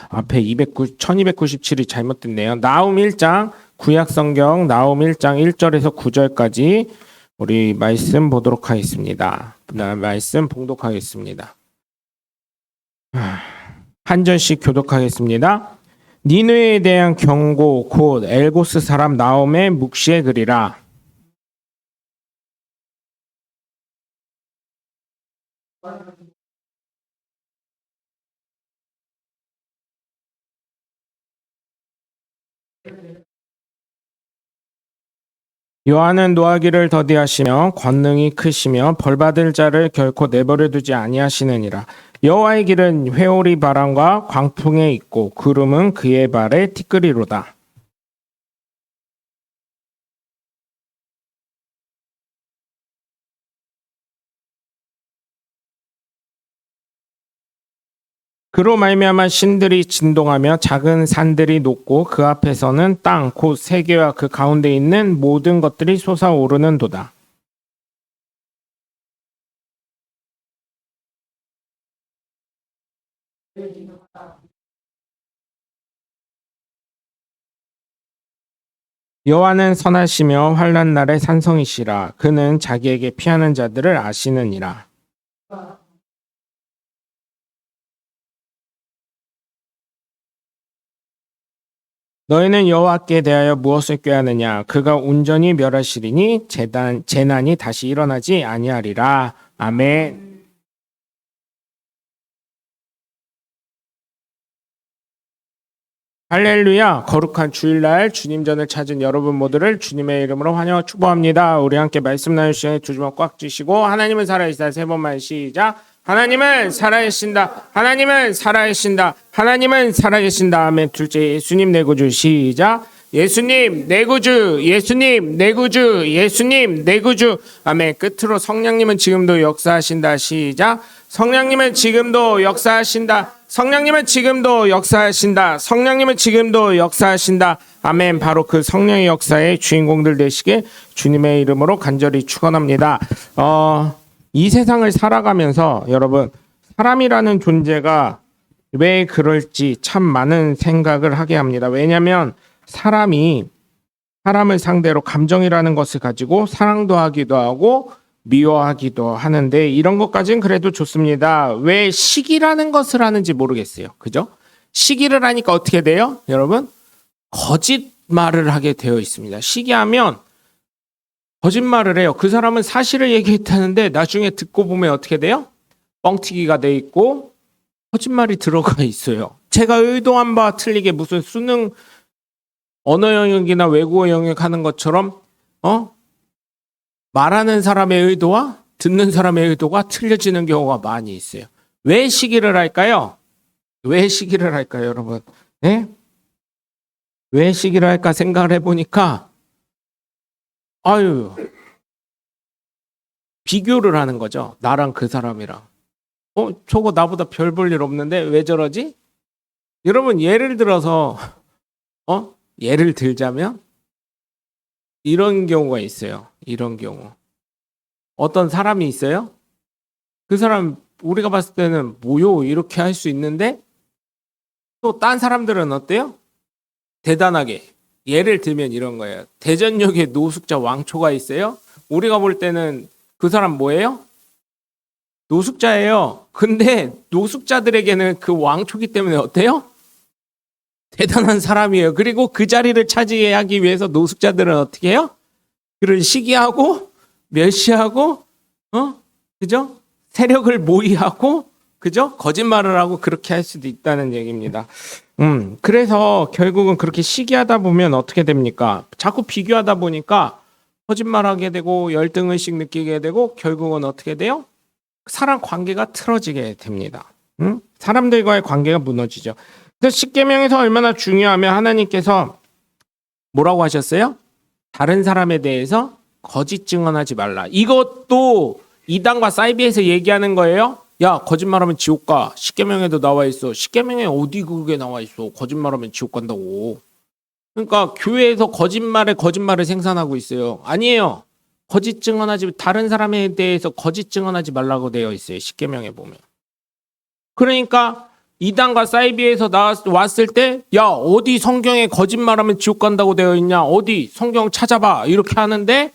앞에 1297이 잘못됐네요. 나움 1장, 구약성경 나움 1장 1절에서 9절까지 우리 말씀 보도록 하겠습니다. 말씀 봉독하겠습니다. 한 절씩 교독하겠습니다. 니느웨에 대한 경고 곧 엘고스 사람 나움의 묵시의 글이라. 여호와는 노하기를 더디하시며 권능이 크시며 벌받을 자를 결코 내버려 두지 아니하시느니라. 여호와의 길은 회오리 바람과 광풍에 있고 구름은 그의 발에 티끌이로다. 그로 말미암아 신들이 진동하며 작은 산들이 녹고 그 앞에서는 땅 곧 세계와 그 가운데 있는 모든 것들이 솟아오르는도다. 여호와는 선하시며 환난 날의 산성이시라. 그는 자기에게 피하는 자들을 아시느니라. 너희는 여호와께 대하여 무엇을 꾀하느냐? 그가 온전히 멸하시리니 재난이 다시 일어나지 아니하리라. 아멘. 할렐루야. 거룩한 주일날 주님전을 찾은 여러분 모두를 주님의 이름으로 환영하고 축복합니다. 우리 함께 말씀 나눌 시간에 두 주먹 꽉 쥐시고 하나님은 살아계시다 세 번만 시작. 하나님은 살아계신다. 하나님은 살아계신다. 하나님은 살아계신다. 아멘. 둘째, 예수님 내 구주 시작. 예수님 내 구주, 예수님 내 구주, 예수님 내 구주. 아멘. 끝으로 성령님은 지금도 역사하신다 시작. 성령님은 지금도 역사하신다. 성령님은 지금도 역사하신다. 성령님은 지금도 역사하신다. 아멘. 바로 그 성령의 역사의 주인공들 되시게 주님의 이름으로 간절히 축원합니다. 이 세상을 살아가면서 여러분 사람이라는 존재가 왜 그럴지 참 많은 생각을 하게 합니다. 왜냐하면 사람이 사람을 상대로 감정이라는 것을 가지고 사랑도 하기도 하고 미워하기도 하는데 이런 것까지는 그래도 좋습니다. 왜 시기라는 것을 하는지 모르겠어요. 그죠? 시기를 하니까 어떻게 돼요? 여러분 거짓말을 하게 되어 있습니다. 시기하면 거짓말을 해요. 그 사람은 사실을 얘기했다는데 나중에 듣고 보면 어떻게 돼요? 뻥튀기가 돼 있고 거짓말이 들어가 있어요. 제가 의도한 바와 틀리게 무슨 수능 언어 영역이나 외국어 영역 하는 것처럼 말하는 사람의 의도와 듣는 사람의 의도가 틀려지는 경우가 많이 있어요. 왜 시기를 할까요? 왜 시기를 할까요, 여러분? 네? 왜 시기를 할까 생각을 해보니까 비교를 하는 거죠. 나랑 그 사람이랑. 저거 나보다 별 볼 일 없는데 왜 저러지? 여러분 예를 들어서 예를 들자면 이런 경우가 있어요. 이런 경우. 어떤 사람이 있어요. 그 사람 우리가 봤을 때는 뭐요? 이렇게 할 수 있는데 또 딴 사람들은 어때요? 대단하게. 예를 들면 이런 거예요. 대전역에 노숙자 왕초가 있어요. 우리가 볼 때는 그 사람 뭐예요? 노숙자예요. 근데 노숙자들에게는 그 왕초기 때문에 어때요? 대단한 사람이에요. 그리고 그 자리를 차지하기 위해서 노숙자들은 어떻게 해요? 그를 시기하고 멸시하고 그죠? 세력을 모의하고 그죠? 거짓말을 하고 그렇게 할 수도 있다는 얘기입니다. 그래서 결국은 그렇게 시기하다 보면 어떻게 됩니까? 자꾸 비교하다 보니까 거짓말하게 되고 열등의식 느끼게 되고 결국은 어떻게 돼요? 사람 관계가 틀어지게 됩니다. 사람들과의 관계가 무너지죠. 그래서 십계명에서 얼마나 중요하면 하나님께서 뭐라고 하셨어요? 다른 사람에 대해서 거짓 증언하지 말라. 이것도 이단과 사이비에서 얘기하는 거예요. 야, 거짓말하면 지옥 가. 십계명에도 나와 있어. 십계명에 어디 그게 나와 있어. 거짓말하면 지옥 간다고. 그러니까 교회에서 거짓말을 생산하고 있어요. 아니에요. 거짓 증언하지 다른 사람에 대해서 거짓 증언하지 말라고 되어 있어요. 십계명에 보면. 그러니까 이단과 사이비에서 왔을 때, 야, 어디 성경에 거짓말하면 지옥 간다고 되어 있냐? 어디 성경 찾아봐. 이렇게 하는데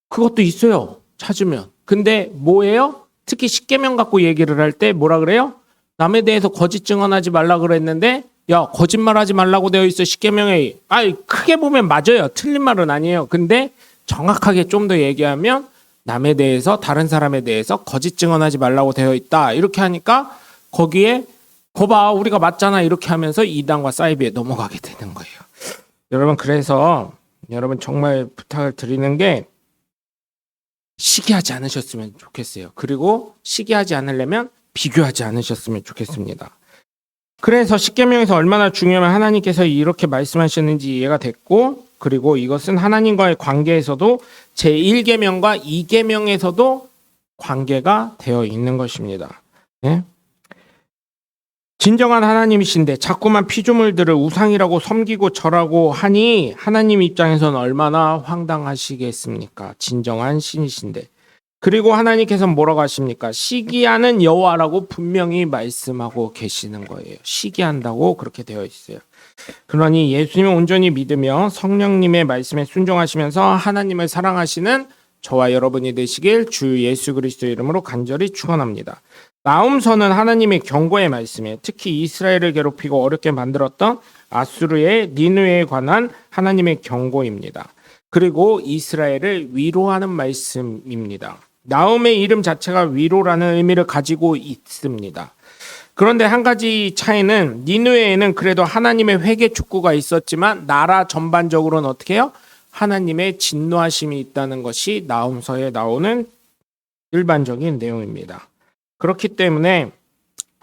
그것도 있어요. 찾으면. 근데 뭐예요? 특히 십계명 갖고 얘기를 할 때 뭐라 그래요? 남에 대해서 거짓 증언하지 말라 그랬는데, 야, 거짓말하지 말라고 되어 있어 십계명에. 아이, 크게 보면 맞아요. 틀린 말은 아니에요. 근데 정확하게 좀 더 얘기하면 남에 대해서, 다른 사람에 대해서 거짓 증언하지 말라고 되어 있다. 이렇게 하니까 거기에 거봐 우리가 맞잖아 이렇게 하면서 이단과 사이비에 넘어가게 되는 거예요. 여러분, 그래서 여러분 정말 부탁을 드리는 게 시기하지 않으셨으면 좋겠어요. 그리고 시기하지 않으려면 비교하지 않으셨으면 좋겠습니다. 그래서 십계명에서 얼마나 중요하면 하나님께서 이렇게 말씀하셨는지 이해가 됐고, 그리고 이것은 하나님과의 관계에서도 제1계명과 2계명에서도 관계가 되어 있는 것입니다. 네? 진정한 하나님이신데 자꾸만 피조물들을 우상이라고 섬기고 절하고 하니 하나님 입장에서는 얼마나 황당하시겠습니까? 진정한 신이신데. 그리고 하나님께서는 뭐라고 하십니까? 시기하는 여호와라고 분명히 말씀하고 계시는 거예요. 시기한다고 그렇게 되어 있어요. 그러니 예수님을 온전히 믿으며 성령님의 말씀에 순종하시면서 하나님을 사랑하시는 저와 여러분이 되시길 주 예수 그리스도의 이름으로 간절히 축원합니다. 나훔서는 하나님의 경고의 말씀이에요. 특히 이스라엘을 괴롭히고 어렵게 만들었던 아수르의 니느웨에 관한 하나님의 경고입니다. 그리고 이스라엘을 위로하는 말씀입니다. 나훔의 이름 자체가 위로라는 의미를 가지고 있습니다. 그런데 한 가지 차이는 니느웨에는 그래도 하나님의 회개 축구가 있었지만 나라 전반적으로는 어떻게 해요? 하나님의 진노하심이 있다는 것이 나훔서에 나오는 일반적인 내용입니다. 그렇기 때문에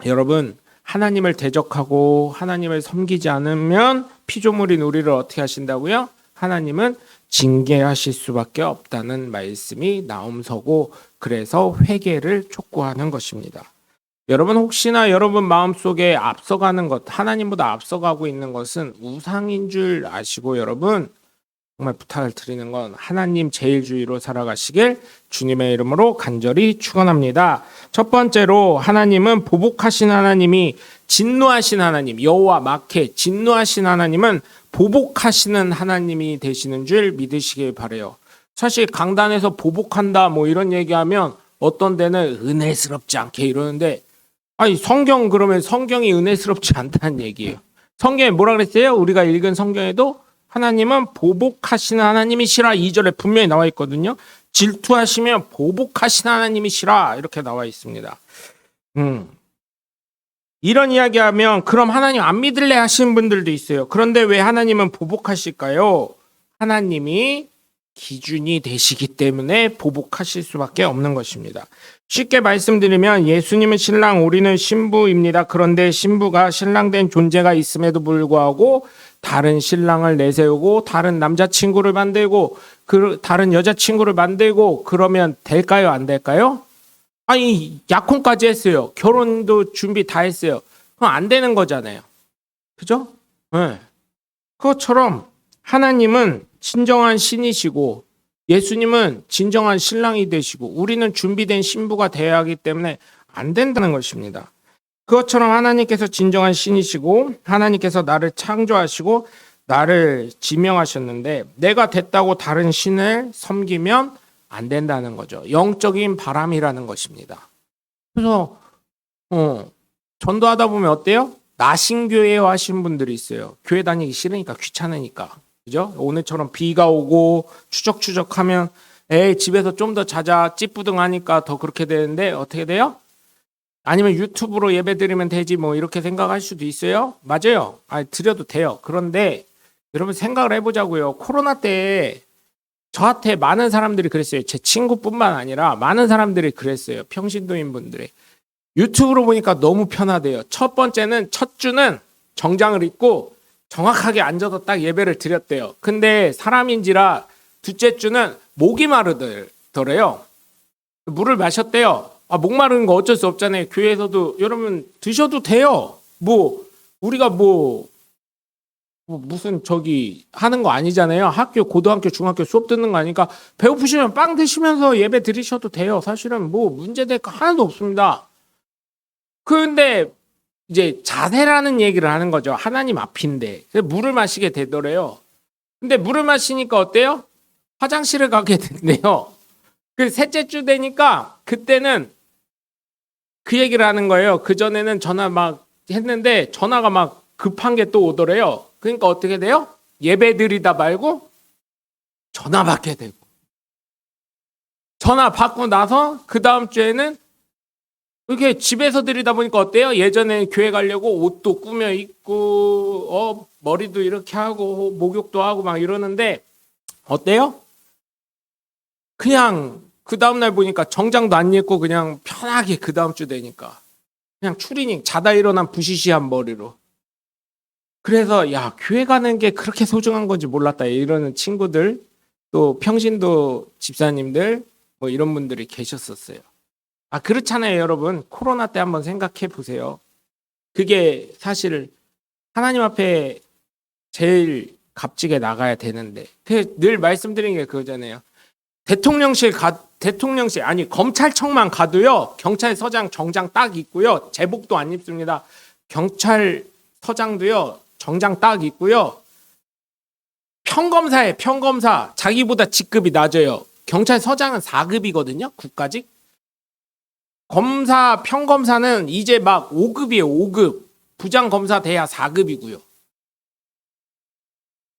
여러분, 하나님을 대적하고 하나님을 섬기지 않으면 피조물인 우리를 어떻게 하신다고요? 하나님은 징계하실 수밖에 없다는 말씀이 나훔서고, 그래서 회개를 촉구하는 것입니다. 여러분, 혹시나 여러분 마음속에 앞서가는 것, 하나님보다 앞서가고 있는 것은 우상인 줄 아시고, 여러분 정말 부탁을 드리는 건 하나님 제일주의로 살아가시길 주님의 이름으로 간절히 축원합니다. 첫 번째로, 하나님은 보복하신 하나님이, 진노하신 하나님, 여호와 마케 진노하신 하나님은 보복하시는 하나님이 되시는 줄 믿으시길 바래요. 사실 강단에서 보복한다 뭐 이런 얘기하면 어떤 데는 은혜스럽지 않게 이러는데, 아니 성경, 그러면 성경이 은혜스럽지 않다는 얘기예요. 성경에 뭐라 그랬어요? 우리가 읽은 성경에도 하나님은 보복하시는 하나님이시라 2절에 분명히 나와 있거든요. 질투하시면 보복하시는 하나님이시라 이렇게 나와 있습니다. 이런 이야기하면 그럼 하나님 안 믿을래 하시는 분들도 있어요. 그런데 왜 하나님은 보복하실까요? 하나님이 기준이 되시기 때문에 보복하실 수밖에 없는 것입니다. 쉽게 말씀드리면 예수님은 신랑, 우리는 신부입니다. 그런데 신부가 신랑된 존재가 있음에도 불구하고 다른 신랑을 내세우고 다른 남자친구를 만들고 다른 여자친구를 만들고 그러면 될까요? 안 될까요? 아니, 약혼까지 했어요. 결혼도 준비 다 했어요. 그럼 안 되는 거잖아요. 그죠? 네. 그것처럼 하나님은 진정한 신이시고 예수님은 진정한 신랑이 되시고 우리는 준비된 신부가 되어야 하기 때문에 안 된다는 것입니다. 그것처럼 하나님께서 진정한 신이시고 하나님께서 나를 창조하시고 나를 지명하셨는데 내가 됐다고 다른 신을 섬기면 안 된다는 거죠. 영적인 바람이라는 것입니다. 그래서 전도하다 보면 어때요? 나신교회 하신 분들이 있어요. 교회 다니기 싫으니까, 귀찮으니까. 그죠? 오늘처럼 비가 오고 추적추적하면 에이 집에서 좀 더 자자, 찌뿌둥하니까 더 그렇게 되는데 어떻게 돼요? 아니면 유튜브로 예배 드리면 되지 뭐 이렇게 생각할 수도 있어요. 맞아요. 드려도 돼요. 그런데 여러분 생각을 해보자고요. 코로나 때 저한테 많은 사람들이 그랬어요. 제 친구뿐만 아니라 많은 사람들이 그랬어요. 평신도인 분들이. 유튜브로 보니까 너무 편하대요. 첫 번째는 첫 주는 정장을 입고 정확하게 앉아서 딱 예배를 드렸대요. 근데 사람인지라 둘째 주는 목이 마르더래요. 물을 마셨대요. 목 마르는 거 어쩔 수 없잖아요. 교회에서도 여러분 드셔도 돼요. 우리가 무슨 하는 거 아니잖아요. 학교, 고등학교, 중학교 수업 듣는 거 아니니까 배고프시면 빵 드시면서 예배 드리셔도 돼요. 사실은 문제될 거 하나도 없습니다. 그런데 이제 자세라는 얘기를 하는 거죠. 하나님 앞인데. 그래서 물을 마시게 되더래요. 근데 물을 마시니까 어때요? 화장실을 가게 된대요. 그 셋째 주 되니까 그때는 그 얘기를 하는 거예요. 그전에는 전화 막 했는데 전화가 막 급한 게 또 오더래요. 그러니까 어떻게 돼요? 예배 드리다 말고 전화 받게 되고. 전화 받고 나서 그 다음 주에는 이렇게 집에서 드리다 보니까 어때요? 예전에 교회 가려고 옷도 꾸며 입고 머리도 이렇게 하고 목욕도 하고 막 이러는데 어때요? 그냥 그 다음날 보니까 정장도 안 입고 그냥 편하게 그 다음 주 되니까 그냥 추리닝 자다 일어난 부시시한 머리로. 그래서 야, 교회 가는 게 그렇게 소중한 건지 몰랐다 이러는 친구들, 또 평신도 집사님들 뭐 이런 분들이 계셨었어요. 아, 그렇잖아요, 여러분. 코로나 때 한번 생각해 보세요. 그게 사실 하나님 앞에 제일 값지게 나가야 되는데 늘 말씀드린 게 그거잖아요. 대통령실 아니 검찰청만 가도요, 경찰서장 정장 딱 입고요, 제복도 안 입습니다. 경찰서장도요 정장 딱 입고요. 평검사 자기보다 직급이 낮아요. 경찰서장은 4급이거든요, 국가직. 평검사는 이제 막 5급이에요, 5급. 부장검사 돼야 4급이고요.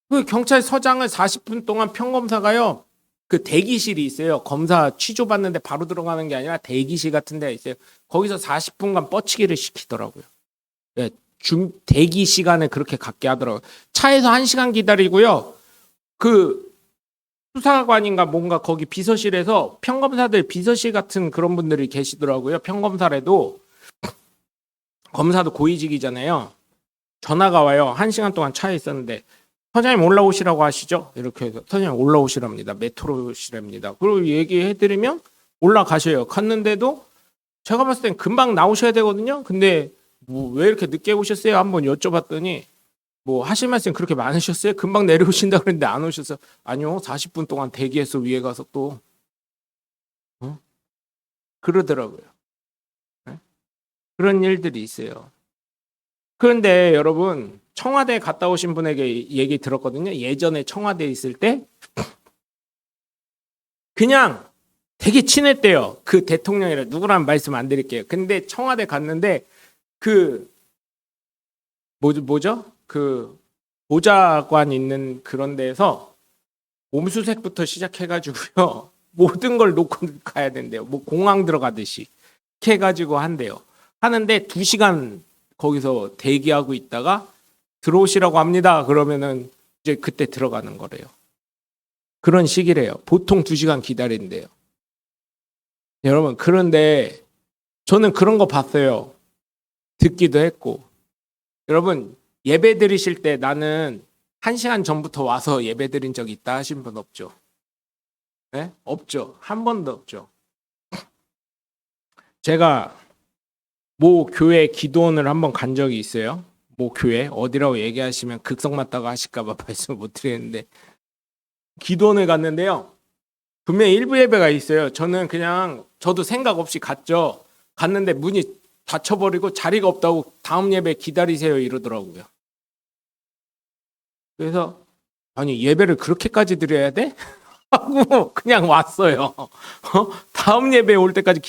그 경찰서장을 40분 동안 평검사가요, 그 대기실이 있어요. 검사 취조받는데 바로 들어가는 게 아니라 대기실 같은 데 있어요. 거기서 40분간 뻗치기를 시키더라고요. 네, 대기 시간을 그렇게 갖게 하더라고요. 차에서 1시간 기다리고요. 그 수사관인가 뭔가 거기 비서실에서 평검사들 비서실 같은 그런 분들이 계시더라고요. 평검사래도. 검사도 고위직이잖아요. 전화가 와요. 1시간 동안 차에 있었는데 선생님 올라오시라고 하시죠? 이렇게 해서 선생님 올라오시랍니다. 메트로 오시랍니다. 그리고 얘기해드리면 올라가셔요. 갔는데도 제가 봤을 땐 금방 나오셔야 되거든요. 근데 뭐 왜 이렇게 늦게 오셨어요? 한번 여쭤봤더니 뭐 하실 말씀 그렇게 많으셨어요? 금방 내려오신다 그랬는데 안 오셔서 아니요, 40분 동안 대기해서 위에 가서 또 그러더라고요. 네? 그런 일들이 있어요. 그런데 여러분, 청와대 갔다 오신 분에게 얘기 들었거든요. 예전에 청와대에 있을 때 그냥 되게 친했대요. 그 대통령이라 누구라는 말씀 안 드릴게요. 근데 청와대 갔는데 그 뭐죠? 그 보좌관 있는 그런 데에서 몸수색부터 시작해가지고요. 모든 걸 놓고 가야 된대요. 뭐 공항 들어가듯이 이렇게 해가지고 한대요. 하는데 2시간 거기서 대기하고 있다가 들어오시라고 합니다. 그러면은 이제 그때 들어가는 거래요. 그런 식이래요. 보통 2시간 기다린대요. 여러분, 그런데 저는 그런 거 봤어요. 듣기도 했고. 여러분, 예배 드리실 때 나는 1시간 전부터 와서 예배 드린 적 있다 하신 분 없죠? 네? 없죠. 한 번도 없죠. 제가 모 교회 기도원을 한번 간 적이 있어요. 모 교회 어디라고 얘기하시면 극성 맞다고 하실까봐 말씀을 못 드리는데, 기도원을 갔는데요. 분명히 일부 예배가 있어요. 저도 생각 없이 갔죠. 갔는데 문이 닫혀버리고 자리가 없다고 다음 예배 기다리세요 이러더라고요. 그래서 아니, 예배를 그렇게까지 드려야 돼? 하고 그냥 왔어요. 다음 예배 올 때까지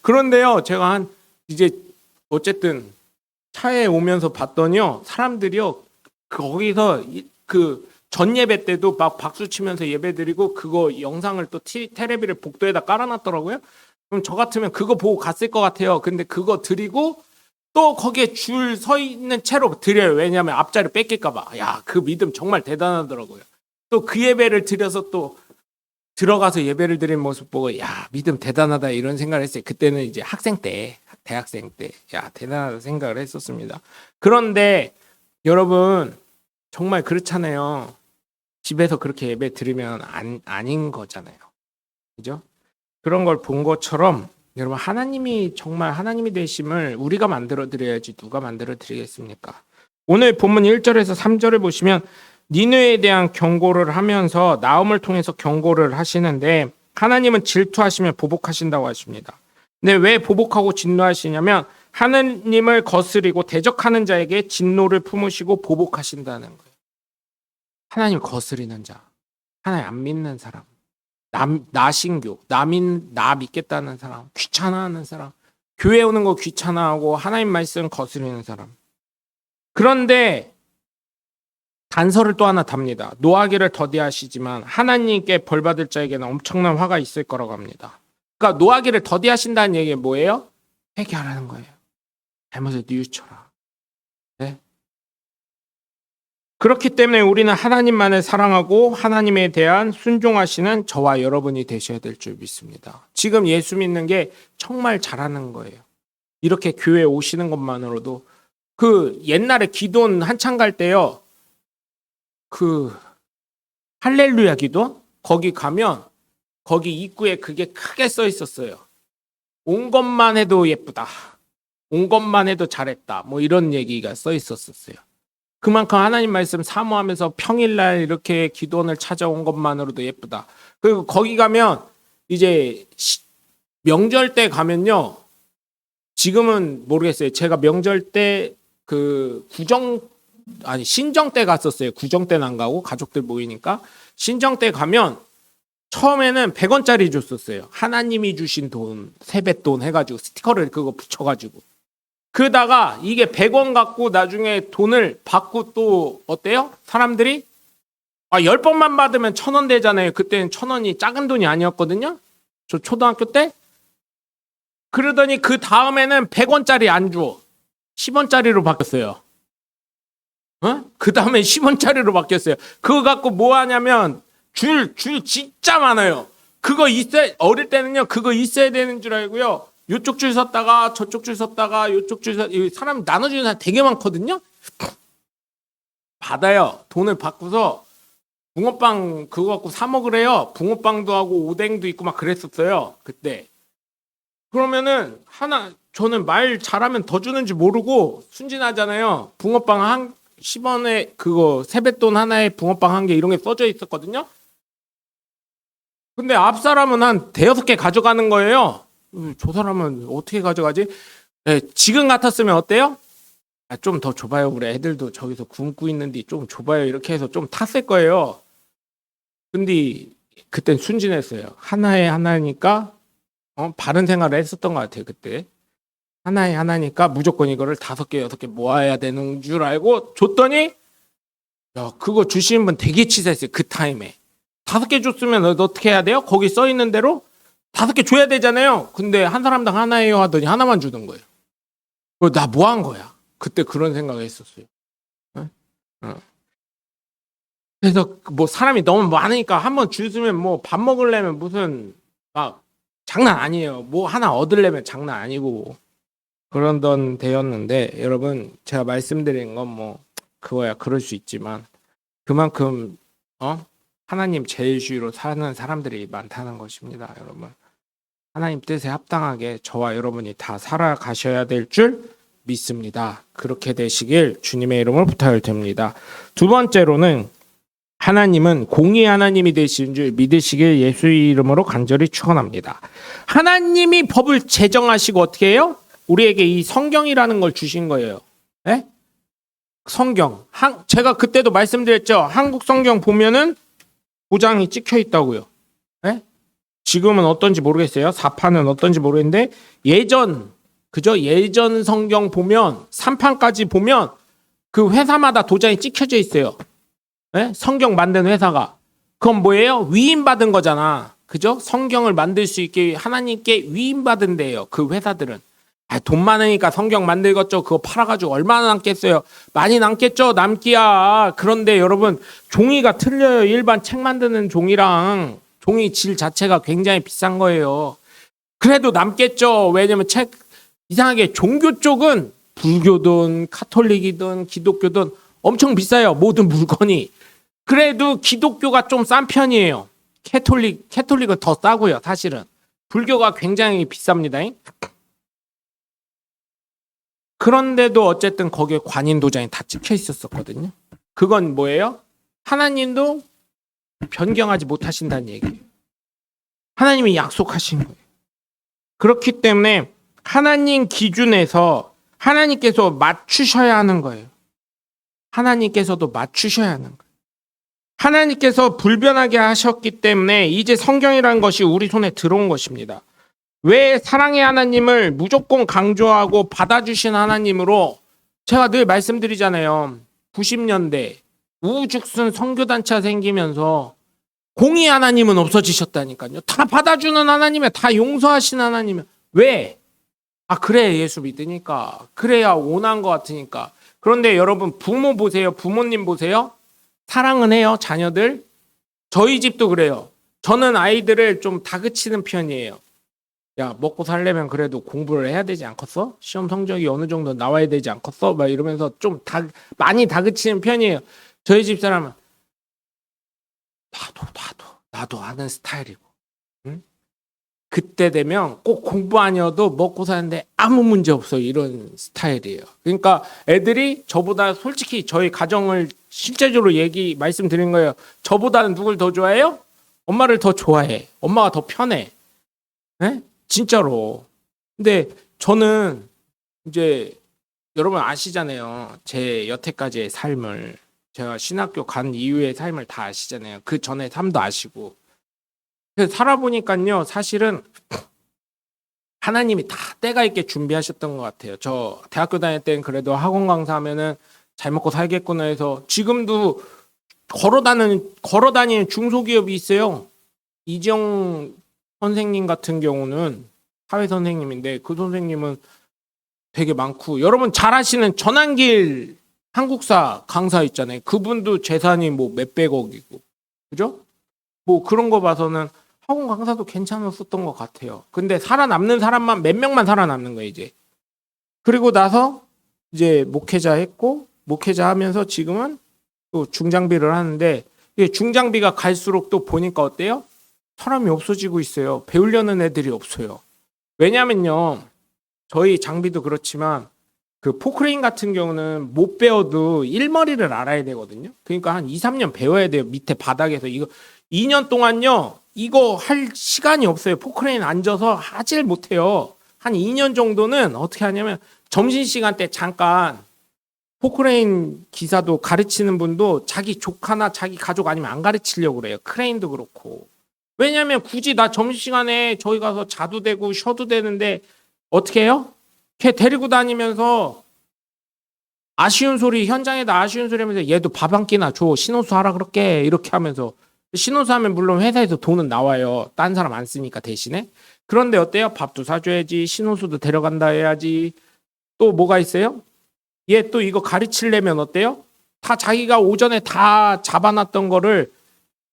그런데요, 제가 이제 어쨌든 차에 오면서 봤더니요, 사람들이요 거기서 그 전 예배 때도 막 박수 치면서 예배 드리고 그거 영상을 또 테레비를 복도에다 깔아놨더라고요. 그럼 저 같으면 그거 보고 갔을 것 같아요. 근데 그거 드리고 또 거기에 줄 서 있는 채로 드려요. 왜냐하면 앞자리 뺏길까봐. 야, 그 믿음 정말 대단하더라고요. 또 그 예배를 드려서 또 들어가서 예배를 드린 모습 보고 야, 믿음 대단하다 이런 생각을 했어요. 그때는 이제 학생 때, 대학생 때, 야, 대단하다 생각을 했었습니다. 그런데 여러분, 정말 그렇잖아요. 집에서 그렇게 예배 드리면 아닌 거잖아요. 그죠? 그런 걸 본 것처럼 여러분, 하나님이 정말 하나님이 되심을 우리가 만들어 드려야지 누가 만들어 드리겠습니까? 오늘 본문 1절에서 3절을 보시면 니느웨에 대한 경고를 하면서 나홈을 통해서 경고를 하시는데, 하나님은 질투하시면 보복하신다고 하십니다. 근데 왜 보복하고 진노하시냐면 하느님을 거스리고 대적하는 자에게 진노를 품으시고 보복하신다는 거예요. 하나님 거스리는 자, 하나님 안 믿는 사람, 나신교, 나 믿겠다는 사람, 귀찮아하는 사람, 교회 오는 거 귀찮아하고 하나님 말씀 거스리는 사람. 그런데 단서를 또 하나 답니다. 노하기를 더디하시지만 하나님께 벌받을 자에게는 엄청난 화가 있을 거라고 합니다. 그러니까 노하기를 더디하신다는 얘기가 뭐예요? 회개하라는 거예요. 잘못을 뉘우쳐라. 네? 그렇기 때문에 우리는 하나님만을 사랑하고 하나님에 대한 순종하시는 저와 여러분이 되셔야 될 줄 믿습니다. 지금 예수 믿는 게 정말 잘하는 거예요. 이렇게 교회 오시는 것만으로도 그 옛날에 기도원 한창 갈 때요. 그 할렐루야 기도 거기 가면 거기 입구에 그게 크게 써 있었어요. 온 것만 해도 예쁘다. 온 것만 해도 잘했다. 뭐 이런 얘기가 써 있었어요. 그만큼 하나님 말씀 사모하면서 평일날 이렇게 기도원을 찾아온 것만으로도 예쁘다. 그리고 거기 가면 이제 명절 때 가면요. 지금은 모르겠어요. 제가 명절 때 그 신정 때 갔었어요. 구정 때는 안 가고 가족들 모이니까 신정 때 가면 처음에는 100원짜리 줬었어요. 하나님이 주신 돈, 세뱃돈 해가지고 스티커를 그거 붙여가지고. 그러다가 이게 100원 갖고 나중에 돈을 받고 또 어때요? 사람들이 10번만 받으면 1,000원 되잖아요. 그때는 1,000원이 작은 돈이 아니었거든요. 저 초등학교 때. 그러더니 그 다음에는 100원짜리 안 줘. 10원짜리로 바뀌었어요. 그 다음에 10원짜리로 바뀌었어요. 그거 갖고 뭐 하냐면 줄 진짜 많아요. 그거 어릴 때는요. 그거 있어야 되는 줄 알고요. 요쪽 줄 섰다가 저쪽 줄 섰다가 요쪽 줄 사람 나눠주는 사람 되게 많거든요. 받아요. 돈을 받고서 붕어빵 그거 갖고 사 먹으래요. 붕어빵도 하고 오뎅도 있고 막 그랬었어요. 그때. 그러면은 저는 말 잘하면 더 주는지 모르고 순진하잖아요. 붕어빵 한 10원에 그거 세뱃돈 하나에 붕어빵 한 개 이런 게 써져 있었거든요. 근데 앞 사람은 한 5개 가져가는 거예요. 저 사람은 어떻게 가져가지? 네, 지금 같았으면 어때요? 좀 더 줘봐요. 우리 애들도 저기서 굶고 있는데 좀 줘봐요. 이렇게 해서 좀 탔을 거예요. 근데 그땐 순진했어요. 하나에 하나니까 바른 생활을 했었던 것 같아요. 그때. 하나에 하나니까 무조건 이거를 5개, 6개 모아야 되는 줄 알고 줬더니 그거 주시는 분 되게 치사했어요. 그 타임에. 5개 줬으면 어떻게 해야 돼요? 거기 써 있는 대로 5개 줘야 되잖아요. 근데 한 사람당 하나예요 하더니 하나만 주는 거예요. 나 뭐 한 거야? 그때 그런 생각을 했었어요. 그래서 뭐 사람이 너무 많으니까 한번 주시면 뭐 밥 먹으려면 무슨 막 장난 아니에요. 뭐 하나 얻으려면 장난 아니고 그런 돈 되었는데 여러분 제가 말씀드린 건 뭐 그거야 그럴 수 있지만 그만큼 하나님 제일주의로 사는 사람들이 많다는 것입니다. 여러분 하나님 뜻에 합당하게 저와 여러분이 다 살아가셔야 될 줄 믿습니다. 그렇게 되시길 주님의 이름으로 부탁을 드립니다. 두 번째로는 하나님은 공의 하나님이 되시는 줄 믿으시길 예수의 이름으로 간절히 축원합니다. 하나님이 법을 제정하시고 어떻게 해요? 우리에게 이 성경이라는 걸 주신 거예요. 네? 성경. 제가 그때도 말씀드렸죠. 한국 성경 보면은 도장이 찍혀 있다고요. 네? 지금은 어떤지 모르겠어요. 사판은 어떤지 모르겠는데 예전 성경 보면 3판까지 보면 그 회사마다 도장이 찍혀져 있어요. 네? 성경 만든 회사가. 그건 뭐예요? 위임받은 거잖아. 그죠? 성경을 만들 수 있게 하나님께 위임받은 데예요. 그 회사들은. 돈 많으니까 성경 만들겠죠. 그거 팔아가지고 얼마나 남겠어요? 많이 남겠죠. 남기야. 그런데 여러분 종이가 틀려요. 일반 책 만드는 종이랑 종이 질 자체가 굉장히 비싼 거예요. 그래도 남겠죠. 왜냐면 책 이상하게 종교 쪽은 불교든 카톨릭이든 기독교든 엄청 비싸요. 모든 물건이. 그래도 기독교가 좀 싼 편이에요. 캐톨릭은 더 싸고요. 사실은. 불교가 굉장히 비쌉니다. 그런데도 어쨌든 거기에 관인 도장이 다 찍혀 있었거든요. 그건 뭐예요? 하나님도 변경하지 못하신다는 얘기예요. 하나님이 약속하신 거예요. 그렇기 때문에 하나님 기준에서 하나님께서 맞추셔야 하는 거예요. 하나님께서도 맞추셔야 하는 거예요. 하나님께서 불변하게 하셨기 때문에 이제 성경이라는 것이 우리 손에 들어온 것입니다. 왜 사랑의 하나님을 무조건 강조하고 받아주신 하나님으로 제가 늘 말씀드리잖아요. 90년대 우죽순 선교단체가 생기면서 공의 하나님은 없어지셨다니까요. 다 받아주는 하나님이야. 다 용서하신 하나님이야. 왜? 그래 예수 믿으니까. 그래야 온화한 것 같으니까. 그런데 여러분 부모 보세요. 부모님 보세요. 사랑은 해요. 자녀들. 저희 집도 그래요. 저는 아이들을 좀 다그치는 편이에요. 야 먹고 살려면 그래도 공부를 해야 되지 않겠어? 시험 성적이 어느 정도 나와야 되지 않겠어? 막 이러면서 좀 많이 다그치는 편이에요. 저희 집사람은 나도 아는 스타일이고, 응? 그때 되면 꼭 공부 아니어도 먹고 사는데 아무 문제 없어 이런 스타일이에요. 그러니까 애들이 저보다 솔직히 저희 가정을 실제적으로 말씀드린 거예요. 저보다는 누굴 더 좋아해요? 엄마를 더 좋아해. 엄마가 더 편해. 네? 진짜로. 근데 저는 이제 여러분 아시잖아요. 제 여태까지의 삶을. 제가 신학교 간 이후의 삶을 다 아시잖아요. 그 전에 삶도 아시고. 그래서 살아보니까요. 사실은 하나님이 다 때가 있게 준비하셨던 것 같아요. 저 대학교 다닐 때는 그래도 학원 강사하면은 잘 먹고 살겠구나 해서 지금도 걸어다니는 중소기업이 있어요. 이정 선생님 같은 경우는 사회 선생님인데 그 선생님은 되게 많고 여러분 잘 아시는 전한길 한국사 강사 있잖아요. 그분도 재산이 뭐 몇백억이고 그죠? 뭐 그런 거 봐서는 학원 강사도 괜찮았었던 것 같아요. 근데 살아남는 사람만 몇 명만 살아남는 거예요 이제. 그리고 나서 이제 목회자 했고 목회자 하면서 지금은 또 중장비를 하는데 이게 중장비가 갈수록 또 보니까 어때요? 사람이 없어지고 있어요. 배우려는 애들이 없어요. 왜냐면요. 저희 장비도 그렇지만 그 포크레인 같은 경우는 못 배워도 일머리를 알아야 되거든요. 그러니까 한 2, 3년 배워야 돼요. 밑에 바닥에서 이거 2년 동안요. 이거 할 시간이 없어요. 포크레인 앉아서 하질 못해요. 한 2년 정도는 어떻게 하냐면 점심시간 때 잠깐 포크레인 기사도 가르치는 분도 자기 조카나 자기 가족 아니면 안 가르치려고 그래요. 크레인도 그렇고. 왜냐면 굳이 나 점심시간에 저희 가서 자도 되고 쉬어도 되는데 어떻게 해요? 걔 데리고 다니면서 아쉬운 소리 현장에다 아쉬운 소리 하면서 얘도 밥 한 끼나 줘. 신호수 하라 그럴게. 이렇게 하면서 신호수 하면 물론 회사에서 돈은 나와요. 딴 사람 안 쓰니까 대신에. 그런데 어때요? 밥도 사줘야지. 신호수도 데려간다 해야지. 또 뭐가 있어요? 얘 또 이거 가르치려면 어때요? 다 자기가 오전에 다 잡아놨던 거를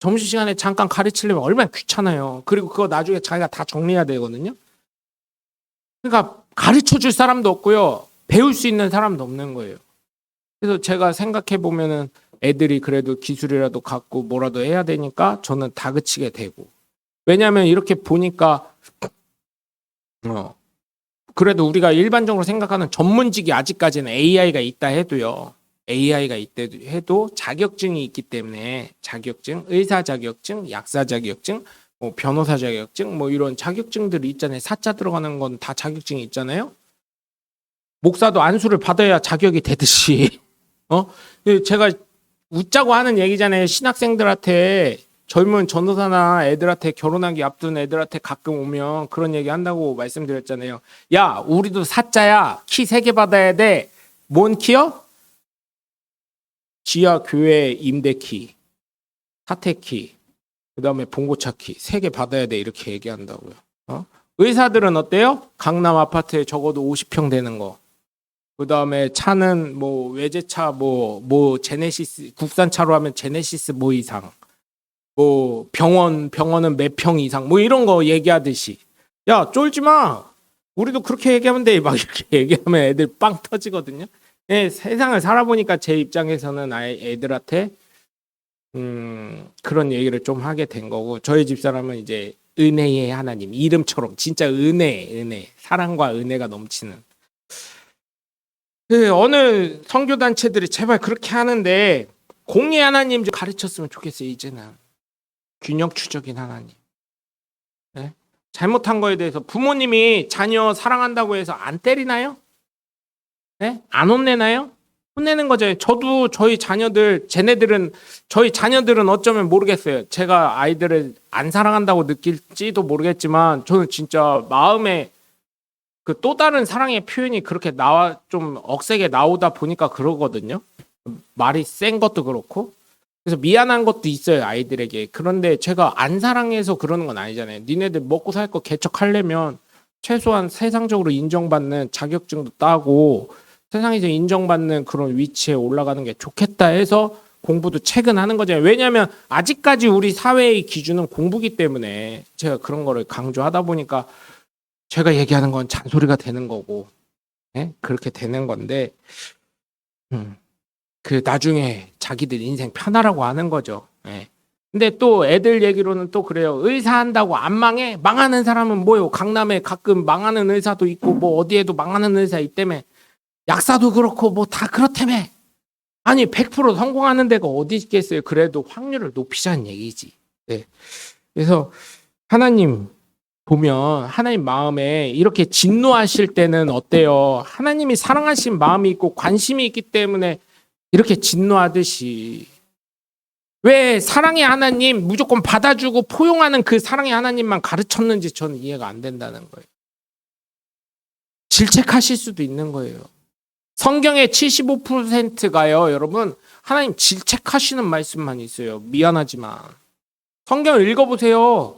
점심시간에 잠깐 가르치려면 얼마나 귀찮아요. 그리고 그거 나중에 자기가 다 정리해야 되거든요. 그러니까 가르쳐줄 사람도 없고요. 배울 수 있는 사람도 없는 거예요. 그래서 제가 생각해 보면은 애들이 그래도 기술이라도 갖고 뭐라도 해야 되니까 저는 다그치게 되고. 왜냐하면 이렇게 보니까 그래도 우리가 일반적으로 생각하는 전문직이 아직까지는 AI가 있다 해도요. AI가 있다 해도 자격증이 있기 때문에 자격증, 의사 자격증, 약사 자격증, 뭐 변호사 자격증, 뭐 이런 자격증들이 있잖아요. 사자 들어가는 건 다 자격증이 있잖아요. 목사도 안수를 받아야 자격이 되듯이. 제가 웃자고 하는 얘기잖아요. 신학생들한테 젊은 전도사나 애들한테 결혼하기 앞둔 애들한테 가끔 오면 그런 얘기 한다고 말씀드렸잖아요. 야, 우리도 사자야. 키 3개 받아야 돼. 뭔 키요? 지하 교회 임대키, 사택키, 그다음에 봉고차키 3개 받아야 돼. 이렇게 얘기한다고요. 의사들은 어때요? 강남 아파트에 적어도 50평 되는 거. 그다음에 차는 뭐 외제차 뭐 제네시스 국산차로 하면 제네시스 뭐 이상. 뭐 병원은 몇 평 이상 뭐 이런 거 얘기하듯이 야 쫄지 마 우리도 그렇게 얘기하면 돼 막 이렇게 얘기하면 애들 빵 터지거든요. 예, 세상을 살아보니까 제 입장에서는 애들한테 그런 얘기를 좀 하게 된 거고 저희 집사람은 이제 은혜의 하나님 이름처럼 진짜 은혜 사랑과 은혜가 넘치는 어느 선교단체들이 제발 그렇게 하는데 공의 하나님 좀 가르쳤으면 좋겠어요. 이제는 균형 추적인 하나님. 네? 잘못한 거에 대해서 부모님이 자녀 사랑한다고 해서 안 때리나요? 네? 안 혼내나요? 혼내는 거죠. 저도 저희 자녀들은 어쩌면 모르겠어요. 제가 아이들을 안 사랑한다고 느낄지도 모르겠지만 저는 진짜 마음에 그 또 다른 사랑의 표현이 그렇게 좀 억세게 나오다 보니까 그러거든요. 말이 센 것도 그렇고. 그래서 미안한 것도 있어요, 아이들에게. 그런데 제가 안 사랑해서 그러는 건 아니잖아요. 니네들 먹고 살 거 개척하려면 최소한 세상적으로 인정받는 자격증도 따고 세상에서 인정받는 그런 위치에 올라가는 게 좋겠다 해서 공부도 체근하는 거잖아요. 왜냐하면 아직까지 우리 사회의 기준은 공부기 때문에 제가 그런 거를 강조하다 보니까 제가 얘기하는 건 잔소리가 되는 거고, 예? 그렇게 되는 건데, 그 나중에 자기들 인생 편하라고 하는 거죠. 예. 근데 또 애들 얘기로는 또 그래요. 의사 한다고 안 망해? 망하는 사람은 뭐요? 강남에 가끔 망하는 의사도 있고 뭐 어디에도 망하는 의사 있다며. 약사도 그렇고 뭐 다 그렇다며. 아니 100% 성공하는 데가 어디 있겠어요. 그래도 확률을 높이자는 얘기지. 네. 그래서 하나님 보면 하나님 마음에 이렇게 진노하실 때는 어때요? 하나님이 사랑하신 마음이 있고 관심이 있기 때문에 이렇게 진노하듯이 왜 사랑의 하나님 무조건 받아주고 포용하는 그 사랑의 하나님만 가르쳤는지 저는 이해가 안 된다는 거예요. 질책하실 수도 있는 거예요. 성경의 75%가요, 여러분, 하나님 질책하시는 말씀만 있어요. 미안하지만. 성경을 읽어보세요.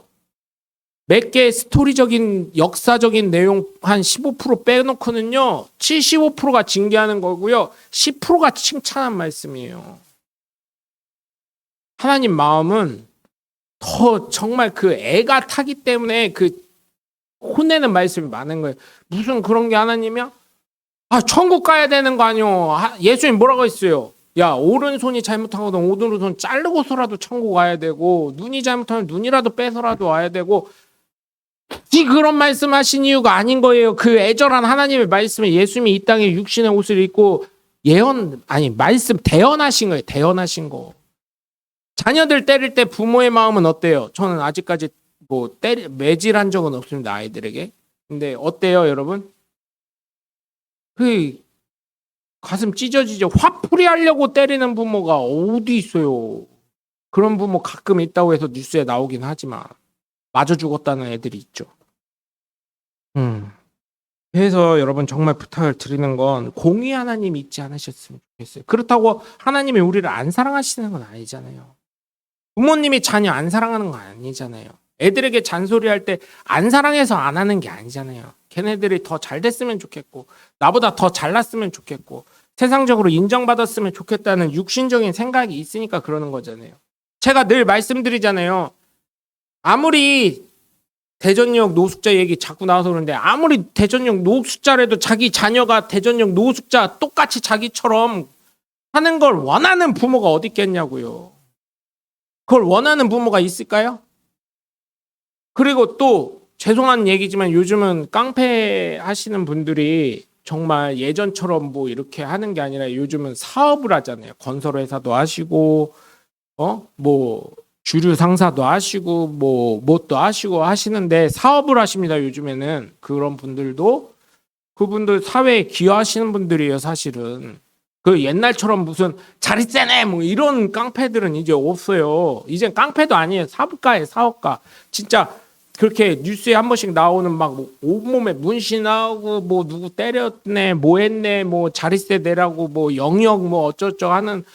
몇 개 스토리적인 역사적인 내용 한 15% 빼놓고는요. 75%가 징계하는 거고요. 10%가 칭찬한 말씀이에요. 하나님 마음은 더 정말 그 애가 타기 때문에 그 혼내는 말씀이 많은 거예요. 무슨 그런 게 하나님이야? 아, 천국 가야 되는 거 아니요. 예수님 뭐라고 했어요? 야, 오른손이 잘못하거든 오른손 자르고서라도 천국 가야 되고 눈이 잘못하면 눈이라도 빼서라도 와야 되고 이 그런 말씀하신 이유가 아닌 거예요. 그 애절한 하나님의 말씀에 예수님이 이 땅에 육신의 옷을 입고 말씀 대언하신 거예요. 대언하신 거. 자녀들 때릴 때 부모의 마음은 어때요? 저는 아직까지 뭐 매질한 적은 없습니다, 아이들에게. 근데 어때요, 여러분? 그 가슴 찢어지죠. 화풀이 하려고 때리는 부모가 어디 있어요? 그런 부모 가끔 있다고 해서 뉴스에 나오긴 하지만 맞아 죽었다는 애들이 있죠. 그래서 여러분 정말 부탁을 드리는 건 공의 하나님 잊지 않으셨으면 좋겠어요. 그렇다고 하나님이 우리를 안 사랑하시는 건 아니잖아요. 부모님이 자녀 안 사랑하는 건 아니잖아요. 애들에게 잔소리할 때 안 사랑해서 안 하는 게 아니잖아요. 걔네들이 더 잘 됐으면 좋겠고 나보다 더 잘났으면 좋겠고 세상적으로 인정받았으면 좋겠다는 육신적인 생각이 있으니까 그러는 거잖아요. 제가 늘 말씀드리잖아요. 아무리 대전역 노숙자 얘기 자꾸 나와서 그러는데 아무리 대전역 노숙자라도 자기 자녀가 대전역 노숙자 똑같이 자기처럼 하는 걸 원하는 부모가 어디 있겠냐고요. 그걸 원하는 부모가 있을까요? 그리고 또 죄송한 얘기지만 요즘은 깡패 하시는 분들이 정말 예전처럼 뭐 이렇게 하는 게 아니라 요즘은 사업을 하잖아요. 건설회사도 하시고 뭐 주류 상사도 하시고 뭣도 하시고 하시는데 사업을 하십니다. 요즘에는 그런 분들도 그분들 사회에 기여하시는 분들이에요. 사실은 그 옛날처럼 무슨 자리세네 뭐 이런 깡패들은 이제 없어요. 이젠 깡패도 아니에요. 사업가예요. 사업가. 진짜 그렇게 뉴스에 한 번씩 나오는 막 온몸에 문신하고 뭐 누구 때렸네 뭐 했네 뭐 자리세 내라고 뭐 영역 뭐 어쩌고 하는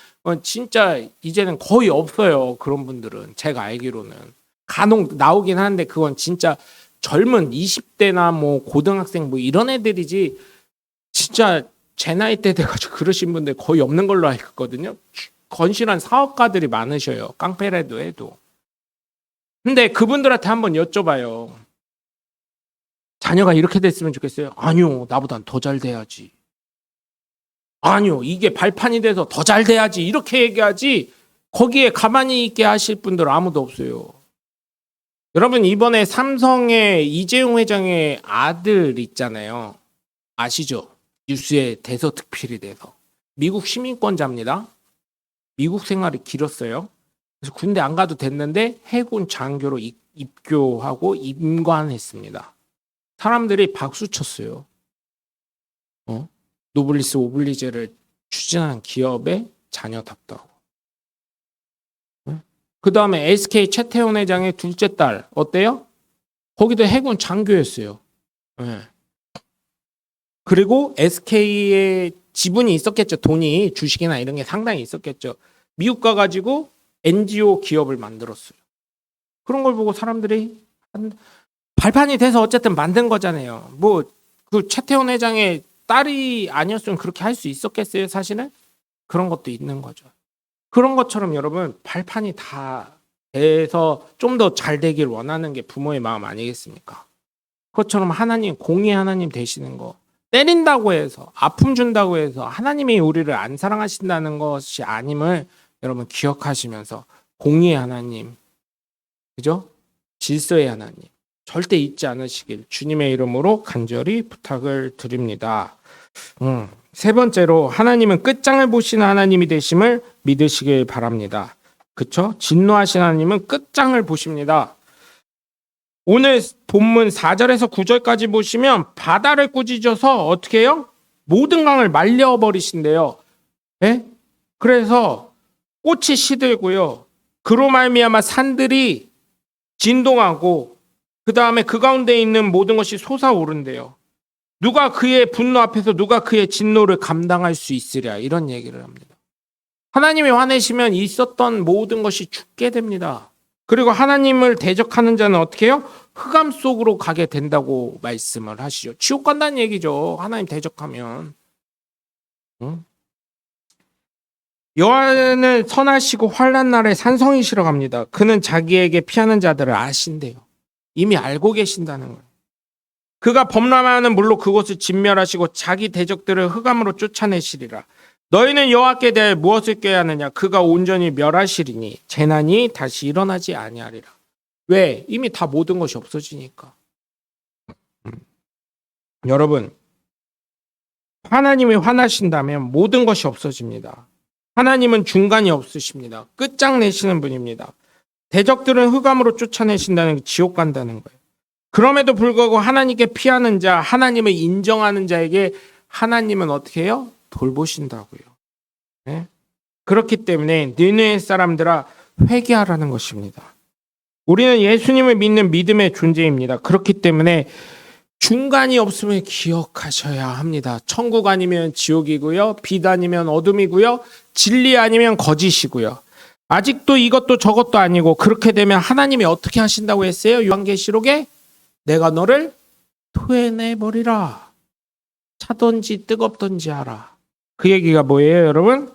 진짜 이제는 거의 없어요. 그런 분들은 제가 알기로는 간혹 나오긴 하는데 그건 진짜 젊은 20대나 뭐 고등학생 뭐 이런 애들이지 진짜 제 나이 때 돼가지고 그러신 분들 거의 없는 걸로 알고 있거든요. 건실한 사업가들이 많으셔요. 깡패라도 해도. 근데 그분들한테 한번 여쭤봐요. 자녀가 이렇게 됐으면 좋겠어요? 아니요. 나보단 더 잘 돼야지. 아니요. 이게 발판이 돼서 더 잘 돼야지. 이렇게 얘기하지. 거기에 가만히 있게 하실 분들 아무도 없어요. 여러분 이번에 삼성의 이재용 회장의 아들 있잖아요. 아시죠? 뉴스에 대서특필이 돼서. 미국 시민권자입니다. 미국 생활이 길었어요. 그래서 군대 안 가도 됐는데 해군 장교로 입교하고 임관했습니다. 사람들이 박수 쳤어요. 노블리스 오블리제를 추진한 기업의 자녀답다고. 그 다음에 SK 최태원 회장의 둘째 딸 어때요? 거기도 해군 장교였어요. 그리고 SK의 지분이 있었겠죠. 돈이 주식이나 이런 게 상당히 있었겠죠. 미국 가가지고 NGO 기업을 만들었어요. 그런 걸 보고 사람들이 발판이 돼서 어쨌든 만든 거잖아요. 뭐 그 최태원 회장의 딸이 아니었으면 그렇게 할 수 있었겠어요, 사실은? 그런 것도 있는 거죠. 그런 것처럼 여러분 발판이 다 돼서 좀 더 잘 되길 원하는 게 부모의 마음 아니겠습니까? 그것처럼 하나님, 공의 하나님 되시는 거 때린다고 해서 아픔 준다고 해서 하나님이 우리를 안 사랑하신다는 것이 아님을 여러분 기억하시면서 공의의 하나님, 그죠? 질서의 하나님 절대 잊지 않으시길 주님의 이름으로 간절히 부탁을 드립니다. 세 번째로 하나님은 끝장을 보시는 하나님이 되심을 믿으시길 바랍니다. 그쵸? 진노하신 하나님은 끝장을 보십니다. 오늘 본문 4절에서 9절까지 보시면 바다를 꾸짖어서 어떻게 해요? 모든 강을 말려버리신대요. 네? 그래서 꽃이 시들고요. 그로 말미암아 산들이 진동하고 그 다음에 그 가운데 있는 모든 것이 솟아오른대요. 누가 그의 분노 앞에서 누가 그의 진노를 감당할 수 있으랴 이런 얘기를 합니다. 하나님이 화내시면 있었던 모든 것이 죽게 됩니다. 그리고 하나님을 대적하는 자는 어떻게 해요? 흑암 속으로 가게 된다고 말씀을 하시죠. 지옥 간다는 얘기죠. 하나님 대적하면. 여호와는 선하시고 환난 날에 산성이시러 갑니다. 그는 자기에게 피하는 자들을 아신대요. 이미 알고 계신다는 거예요. 그가 범람하는 물로 그곳을 진멸하시고 자기 대적들을 흑암으로 쫓아내시리라. 너희는 여호와께 대해 무엇을 꾀하느냐? 그가 온전히 멸하시리니 재난이 다시 일어나지 아니하리라. 왜? 이미 다 모든 것이 없어지니까. 여러분, 하나님이 화나신다면 모든 것이 없어집니다. 하나님은 중간이 없으십니다. 끝장내시는 분입니다. 대적들은 흑암으로 쫓아내신다는 게 지옥 간다는 거예요. 그럼에도 불구하고 하나님께 피하는 자, 하나님을 인정하는 자에게 하나님은 어떻게 해요? 돌보신다고요. 네? 그렇기 때문에 느느웨 사람들아 회개하라는 것입니다. 우리는 예수님을 믿는 믿음의 존재입니다. 그렇기 때문에 중간이 없음을 기억하셔야 합니다. 천국 아니면 지옥이고요. 빛 아니면 어둠이고요. 진리 아니면 거짓이고요. 아직도 이것도 저것도 아니고 그렇게 되면 하나님이 어떻게 하신다고 했어요? 요한계시록에 내가 너를 토해내버리라. 차든지 뜨겁든지 하라. 그 얘기가 뭐예요, 여러분?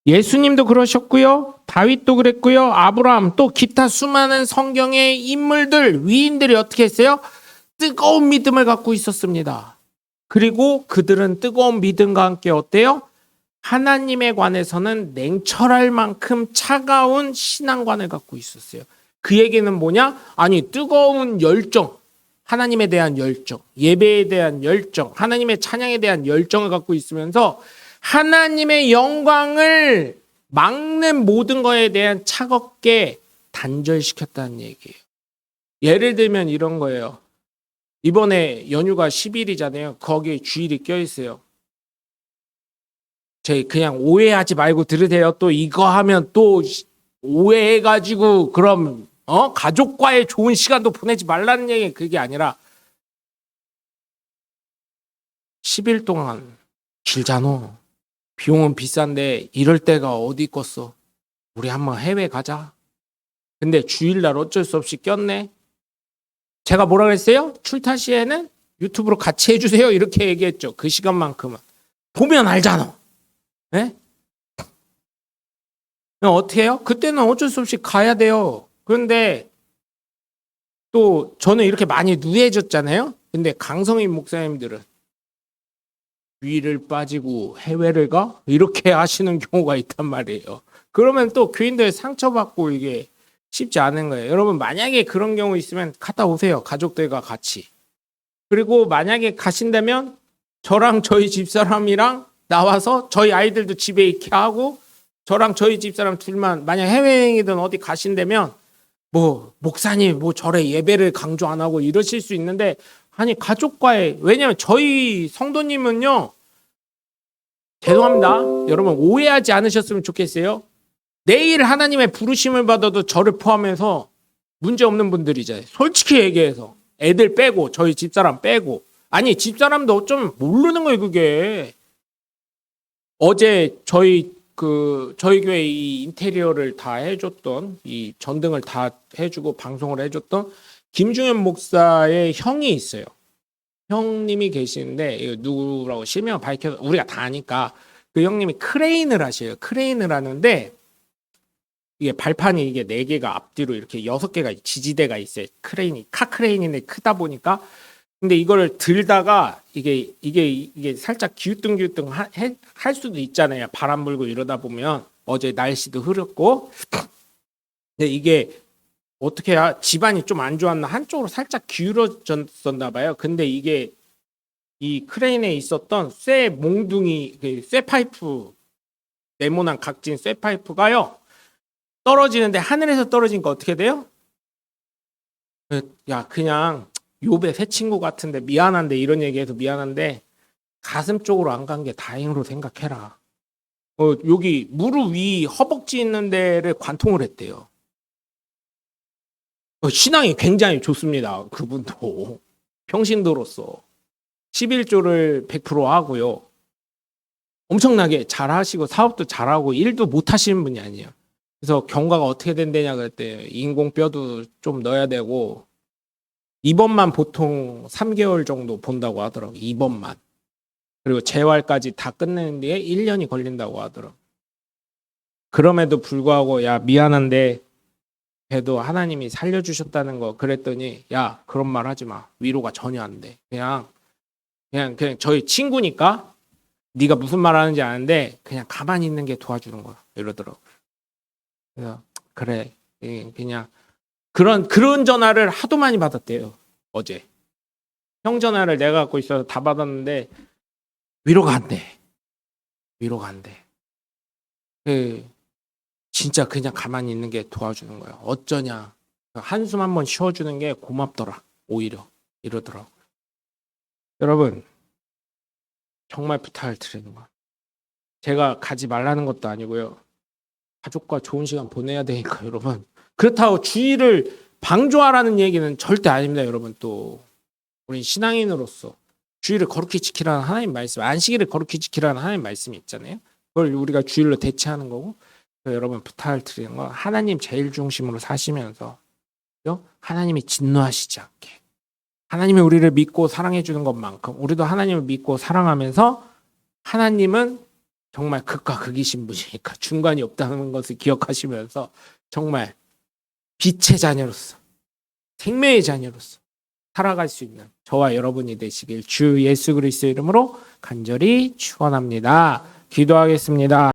예수님도 그러셨고요. 다윗도 그랬고요. 아브라함 또 기타 수많은 성경의 인물들, 위인들이 어떻게 했어요? 뜨거운 믿음을 갖고 있었습니다. 그리고 그들은 뜨거운 믿음과 함께 어때요? 하나님에 관해서는 냉철할 만큼 차가운 신앙관을 갖고 있었어요. 그 얘기는 뭐냐? 아니 뜨거운 열정, 하나님에 대한 열정, 예배에 대한 열정, 하나님의 찬양에 대한 열정을 갖고 있으면서 하나님의 영광을 막는 모든 것에 대한 차갑게 단절시켰다는 얘기예요. 예를 들면 이런 거예요. 이번에 연휴가 10일이잖아요. 거기에 주일이 껴있어요. 그냥 오해하지 말고 들으세요. 또 이거 하면 또 오해해가지고 그럼 가족과의 좋은 시간도 보내지 말라는 얘기 그게 아니라 10일 동안 길잖아. 비용은 비싼데 이럴 때가 어디 있겠어. 우리 한번 해외 가자. 근데 주일날 어쩔 수 없이 꼈네. 제가 뭐라 그랬어요? 출타 시에는 유튜브로 같이 해주세요. 이렇게 얘기했죠. 그 시간만큼은. 보면 알잖아. 네? 어떻게 해요? 그때는 어쩔 수 없이 가야 돼요. 그런데 또 저는 이렇게 많이 누해졌잖아요. 근데 강성인 목사님들은 주일을 빠지고 해외를 가? 이렇게 하시는 경우가 있단 말이에요. 그러면 또 교인들 상처받고 이게 쉽지 않은 거예요. 여러분 만약에 그런 경우 있으면 갔다 오세요. 가족들과 같이. 그리고 만약에 가신다면 저랑 저희 집사람이랑 나와서 저희 아이들도 집에 있게 하고 저랑 저희 집사람 둘만 만약 해외여행이든 어디 가신다면 뭐 목사님 뭐 절에 예배를 강조 안 하고 이러실 수 있는데 아니 가족과의 왜냐면 저희 성도님은요 죄송합니다 여러분 오해하지 않으셨으면 좋겠어요. 내일 하나님의 부르심을 받아도 저를 포함해서 문제 없는 분들이잖아요. 솔직히 얘기해서 애들 빼고 저희 집사람 빼고 아니 집사람도 어쩌면 모르는 거예요 그게. 어제 저희 교회 이 인테리어를 다 해줬던 이 전등을 다 해주고 방송을 해줬던 김중현 목사의 형이 있어요. 형님이 계시는데 이거 누구라고 실명 밝혀서 우리가 다 아니까 그 형님이 크레인을 하셔요. 크레인을 하는데 이게 발판이 이게 4개가 앞뒤로 이렇게 6개가 지지대가 있어요. 크레인이 카크레인인데 크다 보니까 근데 이거를 들다가 이게 살짝 기우뚱기우뚱 할 수도 있잖아요. 바람 불고 이러다 보면 어제 날씨도 흐렸고 근데 이게 어떻게 해야 집안이 좀 안 좋았나 한쪽으로 살짝 기울어졌었나 봐요. 근데 이게 이 크레인에 있었던 쇠 몽둥이 쇠 파이프 네모난 각진 쇠 파이프가요 떨어지는데 하늘에서 떨어지니까 어떻게 돼요? 야 그냥 요배 새 친구 같은데 미안한데 이런 얘기해서 미안한데 가슴 쪽으로 안 간 게 다행으로 생각해라. 여기 무릎 위 허벅지 있는 데를 관통을 했대요. 신앙이 굉장히 좋습니다. 그분도 평신도로서 11조를 100% 하고요. 엄청나게 잘하시고 사업도 잘하고 일도 못 하시는 분이 아니에요. 그래서 경과가 어떻게 된대냐 그랬대. 인공뼈도 좀 넣어야 되고 입원만 보통 3개월 정도 본다고 하더라고요. 입원만. 그리고 재활까지 다 끝내는 뒤에 1년이 걸린다고 하더라고요. 그럼에도 불구하고 야 미안한데 그래도 하나님이 살려주셨다는 거 그랬더니 야 그런 말 하지 마. 위로가 전혀 안 돼. 그냥 저희 친구니까 네가 무슨 말 하는지 아는데 그냥 가만히 있는 게 도와주는 거야. 이러더라고요. 그래서 그래 그냥 그런 전화를 하도 많이 받았대요. 어제 형 전화를 내가 갖고 있어서 다 받았는데 위로가 안 돼. 위로가 안 돼. 진짜 그냥 가만히 있는 게 도와주는 거야. 어쩌냐. 한숨 한번 쉬어주는 게 고맙더라. 오히려 이러더라고요. 여러분 정말 부탁을 드리는 거야. 제가 가지 말라는 것도 아니고요. 가족과 좋은 시간 보내야 되니까 여러분. 그렇다고 주의를 방조하라는 얘기는 절대 아닙니다. 여러분 또 우리 신앙인으로서 주의를 거룩히 지키라는 하나님 말씀, 안식일을 거룩히 지키라는 하나님 말씀이 있잖아요. 그걸 우리가 주일로 대체하는 거고 여러분 부탁을 드리는 건 하나님 제일 중심으로 사시면서 하나님이 진노하시지 않게 하나님이 우리를 믿고 사랑해 주는 것만큼 우리도 하나님을 믿고 사랑하면서 하나님은 정말 극과 극이신 분이니까 중간이 없다는 것을 기억하시면서 정말 빛의 자녀로서 생명의 자녀로서 살아갈 수 있는 저와 여러분이 되시길 주 예수 그리스도의 이름으로 간절히 축원합니다. 기도하겠습니다.